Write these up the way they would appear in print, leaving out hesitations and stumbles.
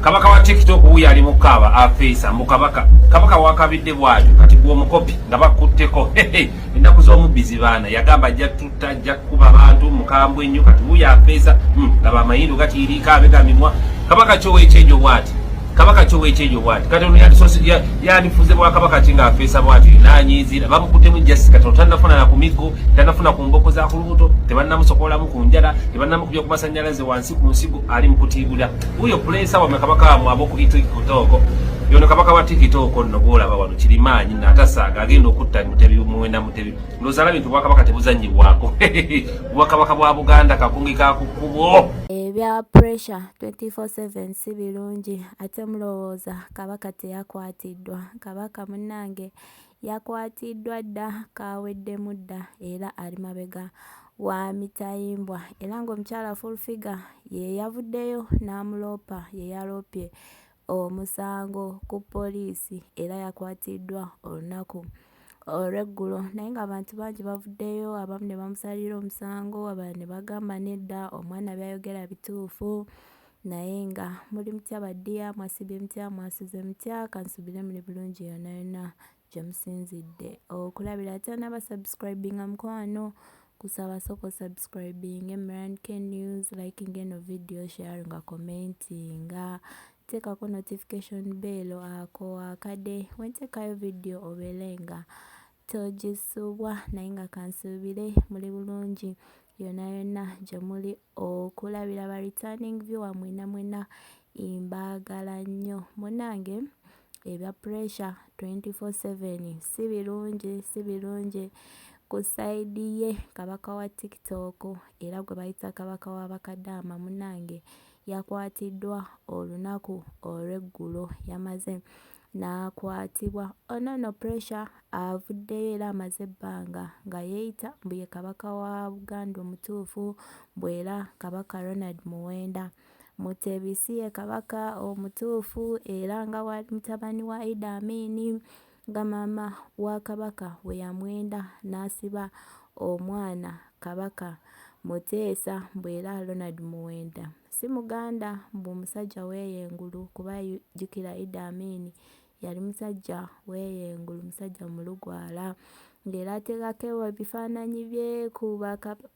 Kabaka wa TikTok uyu ali mukaba afeesa mukabaka kabaka wakabidde bwatu kati gwo mukopi nga bakutteko ennaku z'omubbizi baana yagamba ajja tutta ajja kuba abantu mukambwe nnyo kati uyu afeesa laba amayindu gati irika abegamimwa kabaka kyowekyejo bwati kabaka kyowekyejo bwati kati ono yandifuze bwakabaka kinga afeesa bwati nanyizira bamukuttemu justice kati tanafuna na kumigo tanafuna ku mboko za ku lubuto tebannamusokolamu ku njala tebannamukubya ku masannyalaze wansi ku nsigo ali mukutibula uyo pulesa wa kabaka mwabo ku TikTok yono kabaka wa TikTok nno golaba wano kirimanyi natasaga agenda okutta mutebi muwenda mutebi lozala bintu bwakabaka tebuzanyibwako bwakabaka bwa Buganda kakungika kukubo ebya pressure 24/7 si birungi ate mulowooza kabaka teyakwatiddwa kabaka munnange yakwatiddwa dda kaweddemu dda era ali mabega wa mitayimbwa era ng'omukyala FULLFIGURE ye yavuddeyo n'amuloopa ye yaloopye omusango ku poliisi era yakwatiddwa olunaku olw'eggulo naye ng'abantu bangi bavuddeyo abamu ne bamusalira omusango abalala ne bagamba nedda omwana byayogera bituufu naye nga muli mutya baddiya mwasibye mutya mwasuze mutya kansubire muli bulungi yonna yonna gye musinzidde okulabira ate n'abasubscribinga mukwano kusaba soko subscribing MRNK News liking eno video sharing commenting teekako notification bell ako akade wenteekayo video obeerenga togisubwa naye nga kansuubire muli bulungi yonna yonna gye muli okulabira ba returning viewer mwena mbaagala nnyo munnange ebya pressure 24/7 si birungi ku saidi ye kabaka wa TikTok era gwe bayita kabaka w'abakadaama munnange yakwatiddwa olunaku olw'eggulo yamaze n'akwatibwa ono pressure avuddeyo era amaze ebbanga nga yeeyita mbu ye kabaka wa Buganda omutuufu bwera kabaka Ronald Muwenda Mutebi si ye kabaka omutuufu era nga wali mutabani wa Idi Amin nga maama wa kabaka we yamwenda n'asiba omwana kabaka Muteesa bwera Ronald Muwenda si Muganda mbu musajja weeyengulu kuba jjukira Idi Amin yali musajja weeyengulu musajja mulugwala ng'era ateekako ebifaananyi bye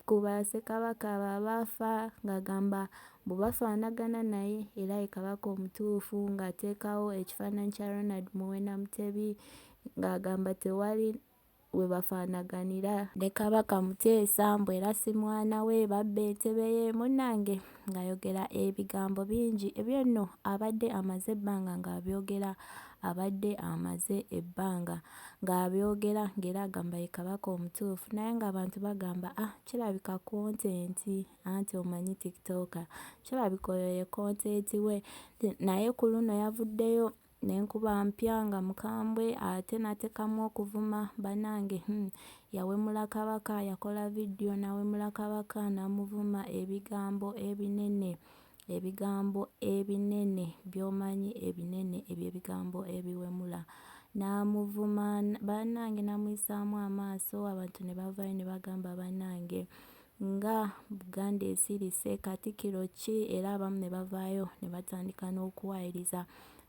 ku bassekabaka babaafa ng'agamba bwe bafaanagana naye era ye kabaka omutuufu ng'ateekawo ekifaananyi kya Ronald Muwenda Mutebi ng'agamba tewali we bafaanaganira ne kabaka Muteesa mbu era si mwana we babba entebe ye munnange ng'ayogera ebigambo bingi ebyo nno abadde amaze ebbanga ng'abyogera ng'abyogera ng'era agamba ye kabaka omutuufu naye ng'abantu bagamba kirabika kontenti anti omanyi TikToker kirabika oyo ye kontenti we naye ku luno yavuddeyo n'enkuba mpya nga mukambwe ate n'ateekamu okuvuma bannange yawemula kabaka yakola vidiyo n'awemula kabaka n'amuvuma ebigambo ebinene by'omanyi ebinene ebyo ebigambo ebiwemula n'amuvuma bannange n'amuyisaamu amaaso abantu ne bavaayo ne bagamba bannange nga Buganda esirise Katikkiro ki era abamu ne bavaayo ne batandika n'okuwaayiriza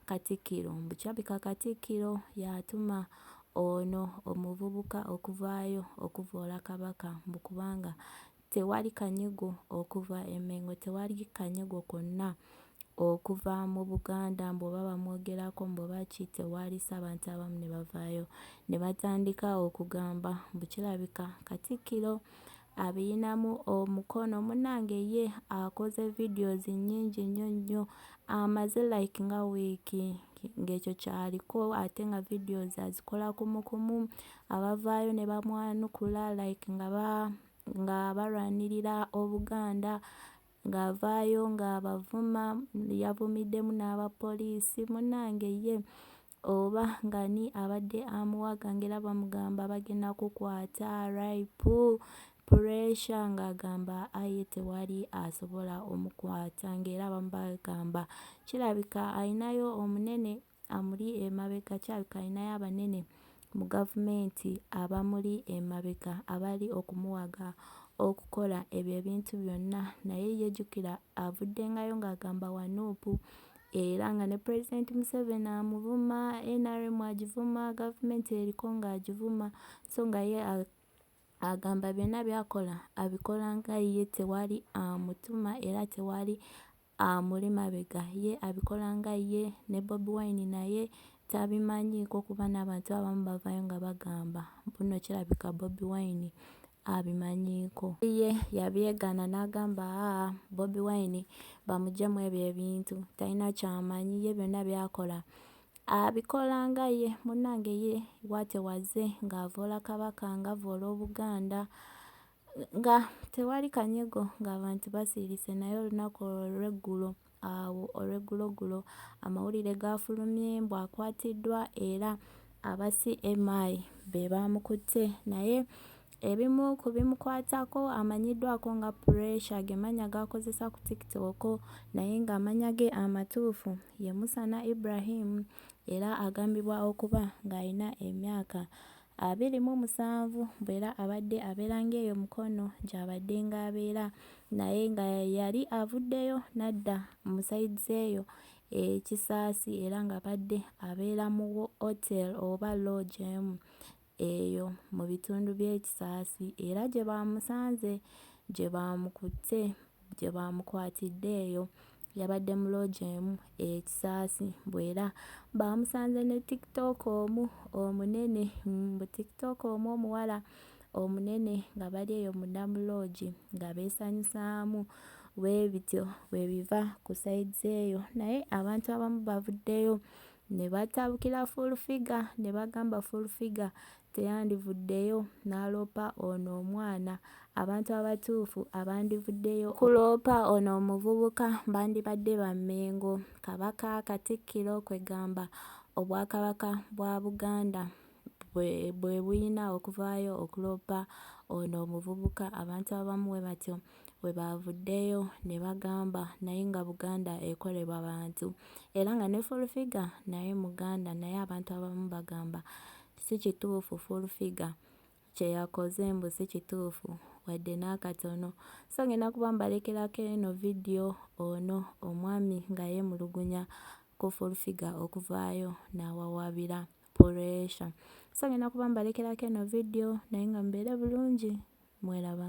Katikkiro mbu kirabika Katikkiro yatuma ono omuvubuka okuvaayo okuvoola kabaka mbu kubanga tewali kanyigo okuva e Mengo tewali kanyigo konna okuva mu Buganda mbu oba bamwogerako mbu oba ki tewali abantu abamu ne bavaayo ne batandika okugamba mbu kirabika Katikkiro abiyinamu omukono munnange ye akoze videos nnyingi nnyo amaze like nga wiiki ng'ekyo kyaliko ate nga videos azikola kumukumu abavaayo ne bamwanukula like nga balwanirira Obuganda ng'avaayo ng'abavuma yavumiddemu n'abapoliisi munnange ye oba ngani abadde amuwaga ng'era bamugamba bagenda kukwata rape pressure ng'agamba aye tewali asobola omukwata ng'era abamu bagamba kirabika ayinayo omunene amuli emabega kirabika ayinayo abanene mu gavumenti abamuli emabega abali okumuwaga okukola ebyo ebintu byonna naye yejjukira avuddengayo ng'agamba wanuupu era nga ne President Museveni amuvuma, NRM agivuma, gavumenti eriko ng'agivuma, so nga ye agamba byonna byakola abikola nga ye tewali amutuma era tewali amuli mabega, ye abikola nga ye. Ne Bobi Wine naye tabimanyiiko kuba n'abantu abamu bavayo nga bagamba buno kirabika Bobi Wine abimanyiiko. Ye yabyegaana n'agamba Bobi Wine bamuggyemu ebyo ebintu talina kyamanyi, ye byonna byakola abikola nga ye. Munnange ye watewaze ng'avoola Kabaka, ng'avoola Obuganda, nga tewali kanyego, ng'abantu basiirise. Naye olunaku olw'eggulo awo olw'eggulogulo amawulire gafulumye mbu akwatiddwa era aba CMI be bamukutte, naye ebimu ku bimukwatako amanyiddwako nga Pressure, ge mannya g'akozesa ku TikTok, naye ng'amannya ge amatuufu ye Musana Ibrahim, era agambibwa okuba ng'alina emyaka 27 bw'era abadde abeera ng'eyo mukono gy'abadde ng'abeera, naye nga yali avuddeyo n'adda mu sides eyo Kisaasi, era nga badde abeera mu hotel oba lodge emu eyo mu bitundu by'Ekisaasi, era gye bamusanze, gye bamukutte, gye bamukwatidde eyo yabadde mu lodge emu Kisaasi, bw'era bamusanze ne TikTok omunene, mu TikTok omuwala omunene nga bali eyo munda mu lodge nga beesanyusaamu. Bwe bityo bwe biva ku sides eyo, naye abantu abamu bavuddeyo ne batabukira FULLFIGURE ne bagamba FULLFIGURE teyandivuddeyo n'aloopa ono omwana. Abantu abatuufu abandivuddeyo kuloopa ono omuvubuka bandibadde ba Mmengo. Kabaka Katikkiro kwegamba Obwakabaka bwa Buganda bwe buyina okuvaayo okuloopa ono omuvubuka. Abantu abamu bwe batyo bwe bavuddeyo ne bagamba naye nga Buganda ekolebwa bantu, era nga ne FULLFIGURE naye Muganda, naye abantu abamu bagamba si kituufu, FULLFIGURE kye yakoze mbu si kituufu wadde n'akatono. So ngenda kuba mbalekerako eno vidiyo ono omwami nga yeemulugunya ku FULLFIGURE okuvaayo n'awawaabira Pressure. So ngenda kuba mbalekerako eno vidiyo naye nga mubeere bulungi. Mweraba.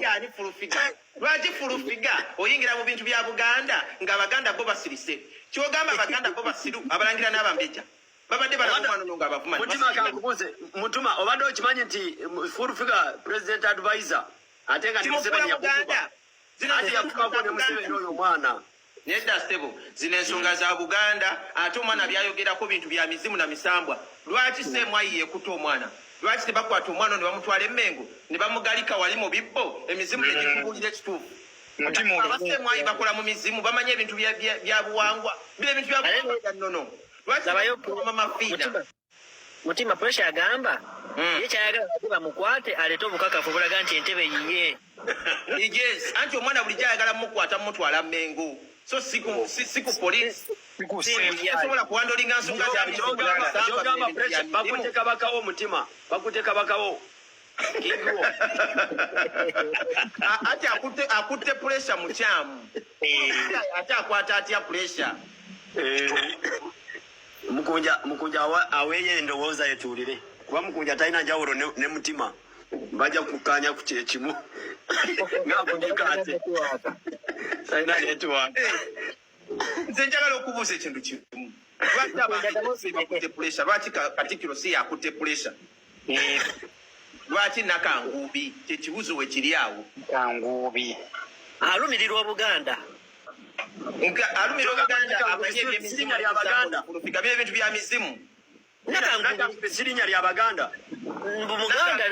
Yani FULLFIGURE. Lwaki FULLFIGURE oyingira mu bintu bya Buganda ng'Abaganda bo basirise? Kyogamba Abaganda bo basiru abalangira n'abambeja. Babadde balabumano nga abavuma. Mutima kankubuze. Mutuma obadde okimanyi nti FULLFIGURE president advisor atenga ni Museveni ya Buganda. Ati yafuka ne Museveni oyo mwana. Nedda stable zine ensonga za Buganda ate omwana byayogerako bintu bya mizimu na misambwa. Lwaki semwayi yekuta omwana? Lwaki tebakwata omwana ne bamutwala Emmengo ne bamugalika wali mu bibbo emizimu negikubulira ekituufu? Abasemwayi bakola mu mizimu bamanye ebintu bya buwangwa bye ebintu bya buwangwa nnono. Lwaki bayokuoma mafiina? Mutima Pressure agamba ye kyayagala kuti bamukwate alete obukakafu bulaga nti entebe yiye. Yes, anti omwana bulijjo ayagala mukwata mutwala Mmengo. So siku police sobola kuwandolinga nsonga za Kyogamba Pressure bakute Kabakawo Mutima bakute Kabakawo Kinguo ati akutte Pressure mukyamu ate akwata atya Pressure Mukunja aweye endowooza yetuulire kuba Mukunja talina njawulo ne Mutima bajja kukkaanya ku kyekimu ng'akundikaate talina netiwaaka. Nze njagala okubuuza ekintu kimu. Lwaki abantu bakutte Pressure? Lwaki Katikkiro si yakutte Pressure? Lwaki Nakanguubi? Kyekibuuzo we kiri awo. Kanguubi alumirirwa Buganda. Alumirirwa Buganda amanye eby'emizimu ly'Abaganda. FULLFIGURE by'ebintu bya mizimu. Nakanguubi si linnya ly'Abaganda. Buganda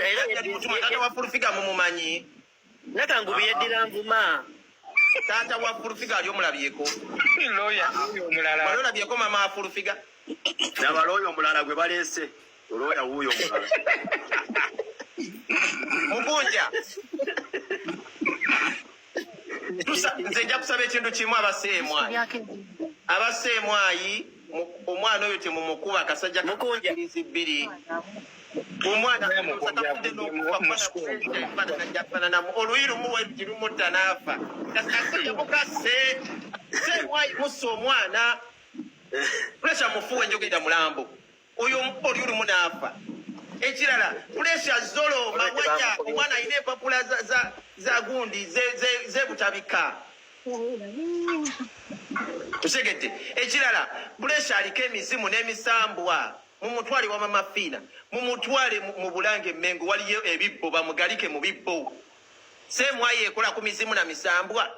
Taata wa FULLFIGURE mumumanyi? Nakanguubi yeddira Nvuma. Taata wa FULLFIGURE ali omulabyeko? Lawyer omulala. Wali olabyeko maama wa FULLFIGURE? N'abalooyo omulala gwe baleese olwoya wuuyo omulala. Mukunja nze nja kusaba ekintu kimu abaseemwayi omwana oyo temumukuba akasajja Mukunja bbiri Omwana sakafudde n'okufaanana oluyiru muwe kirumutta n'afa mukase semwayi musa omwana puresha mufuwe njogera mulambo oyo oluyiru n'afa ekirala puresha zoloma wajja omwana alina empapula za gundi zebutabika tusegedde ekirala puresha aliko emizimu n'emisambwa mumutwale wa mama Fina mumutwale mu Bulange Mengo waliyo ebibbo bamugalike mu bibbo semwaye ekola ku mizimu na misambwa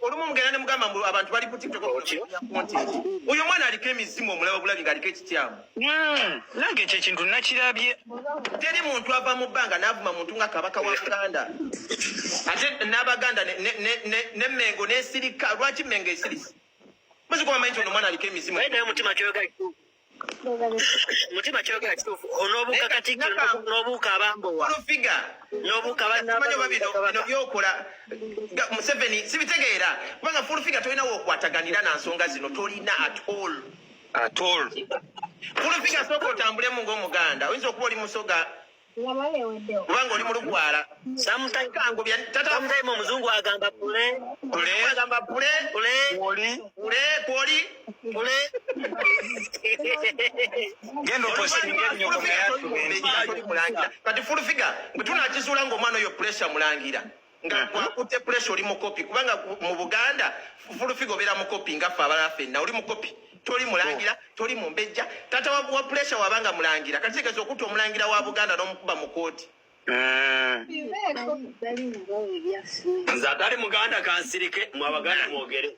olumu mugenda ne mugamba mbu abantu bali ku TikTok oyo mwana aliko emizimu omulaba Bulange aliko ekityamu nange ekyo ekintu nakirabye teri muntu ava mu bbanga n'avuma muntu nga Kabaka wa Buganda ate n'Abaganda ne Mengo n'esirika lwaki Mengo esirisi Muzi kwa manyi ono mwana aliko emizimu. Naye mutima kyogera kituufu. Mutima kyogera kituufu. Onobuuka Katikkiro n'obuuka abambowa. Fulufiga. N'obuuka bannabano bino byokola Museveni sibitegeera. Kubanga Fulufiga tolina w'okwataganira na nsonga zino tolina at all. Fulufiga sooka otambulemu ng'Omuganda. Oyinza okuba oli Musoga. Kubanga oli mulugwala. Sometime omuzungu agamba pule. Agamba pule. Genda opostinga ennyo kati Fulufiga bwe tunakizuula ng'omwana oyo puresha mulangira nga wakutte puresha oli mukopi kubanga mu Buganda Fulufiga obeera mukopi nga ffe abalala ffenna oli mukopi toli mulangira toli mumbejja tata wa puresha wabanga mulangira kati kitegeeza okutta omulangira wa Buganda n'omukuba mu kooti nze atali Muganda kansirike mu Abaganda mwogere